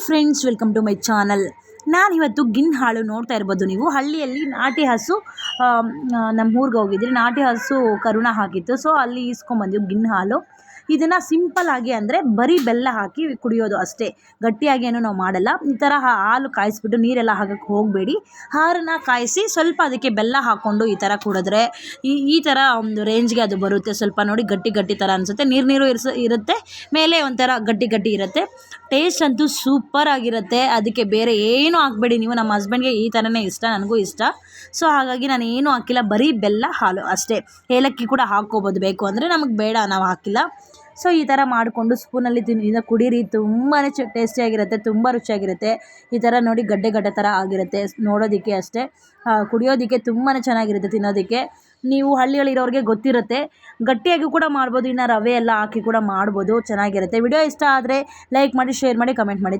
Friends, welcome to my channel. ನಾನಿವತ್ತು ಗಿನ್ ಹಾಲು ನೋಡ್ತಾ ಇರ್ಬೋದು. ನೀವು ಹಳ್ಳಿಯಲ್ಲಿ ನಾಟಿ ಹಸು ನಮ್ಮ ಊರಿಗೆ ಹೋಗಿದ್ರಿ, ನಾಟಿ ಹಸು ಕರುಣ ಹಾಕಿತ್ತು. ಸೊ ಅಲ್ಲಿ ಈಸ್ಕೊಂಬಂದಿವಿ ಗಿನ್ ಹಾಲು. ಇದನ್ನು ಸಿಂಪಲ್ ಆಗಿ ಅಂದರೆ ಬರೀ ಬೆಲ್ಲ ಹಾಕಿ ಕುಡಿಯೋದು ಅಷ್ಟೇ, ಗಟ್ಟಿಯಾಗಿ ಏನೂ ನಾವು ಮಾಡಲ್ಲ. ಈ ಥರ ಹಾಲು ಕಾಯಿಸ್ಬಿಟ್ಟು ನೀರೆಲ್ಲ ಹಾಕಕ್ಕೆ ಹೋಗಬೇಡಿ. ಹಾರನ್ನು ಕಾಯಿಸಿ ಸ್ವಲ್ಪ ಅದಕ್ಕೆ ಬೆಲ್ಲ ಹಾಕ್ಕೊಂಡು ಈ ಥರ ಕುಡಿದ್ರೆ ಈ ಥರ ಒಂದು ರೇಂಜ್ಗೆ ಅದು ಬರುತ್ತೆ. ಸ್ವಲ್ಪ ನೋಡಿ ಗಟ್ಟಿ ಗಟ್ಟಿ ಥರ ಅನಿಸುತ್ತೆ, ನೀರು ಇರುತ್ತೆ, ಮೇಲೆ ಒಂಥರ ಗಟ್ಟಿ ಗಟ್ಟಿ ಇರುತ್ತೆ. ಟೇಸ್ಟ್ ಅಂತೂ ಸೂಪರ್ ಆಗಿರುತ್ತೆ. ಅದಕ್ಕೆ ಬೇರೆ ಏನು ಹಾಕಬೇಡಿ ನೀವು. ನಮ್ಮ ಹಸ್ಬೆಂಡ್ಗೆ ಈ ಥರನೇ ಇಷ್ಟ, ನನಗೂ ಇಷ್ಟ. ಸೊ ಹಾಗಾಗಿ ನಾನು ಏನೂ ಹಾಕಿಲ್ಲ, ಬರೀ ಬೆಲ್ಲ ಹಾಲು ಅಷ್ಟೇ. ಏಲಕ್ಕಿ ಕೂಡ ಹಾಕ್ಕೋಬೋದು ಬೇಕು ಅಂದರೆ, ನಮಗೆ ಬೇಡ, ನಾವು ಹಾಕಿಲ್ಲ. ಸೊ ಈ ಥರ ಮಾಡಿಕೊಂಡು ಸ್ಪೂನಲ್ಲಿ ಕುಡೀರಿ. ತುಂಬಾ ಟೇಸ್ಟಿಯಾಗಿರುತ್ತೆ, ತುಂಬ ರುಚಿಯಾಗಿರುತ್ತೆ. ಈ ಥರ ನೋಡಿ ಗಡ್ಡೆ ಥರ ಆಗಿರುತ್ತೆ ನೋಡೋದಕ್ಕೆ ಅಷ್ಟೇ. ಕುಡಿಯೋದಕ್ಕೆ ತುಂಬಾ ಚೆನ್ನಾಗಿರುತ್ತೆ, ತಿನ್ನೋದಕ್ಕೆ. ನೀವು ಹಳ್ಳಿಗಳಿರೋರಿಗೆ ಗೊತ್ತಿರುತ್ತೆ. ಗಟ್ಟಿಯಾಗಿ ಕೂಡ ಮಾಡ್ಬೋದು, ಇನ್ನು ರವೆ ಎಲ್ಲ ಹಾಕಿ ಕೂಡ ಮಾಡ್ಬೋದು, ಚೆನ್ನಾಗಿರುತ್ತೆ. ವಿಡಿಯೋ ಇಷ್ಟ ಆದರೆ ಲೈಕ್ ಮಾಡಿ, ಶೇರ್ ಮಾಡಿ, ಕಮೆಂಟ್ ಮಾಡಿ.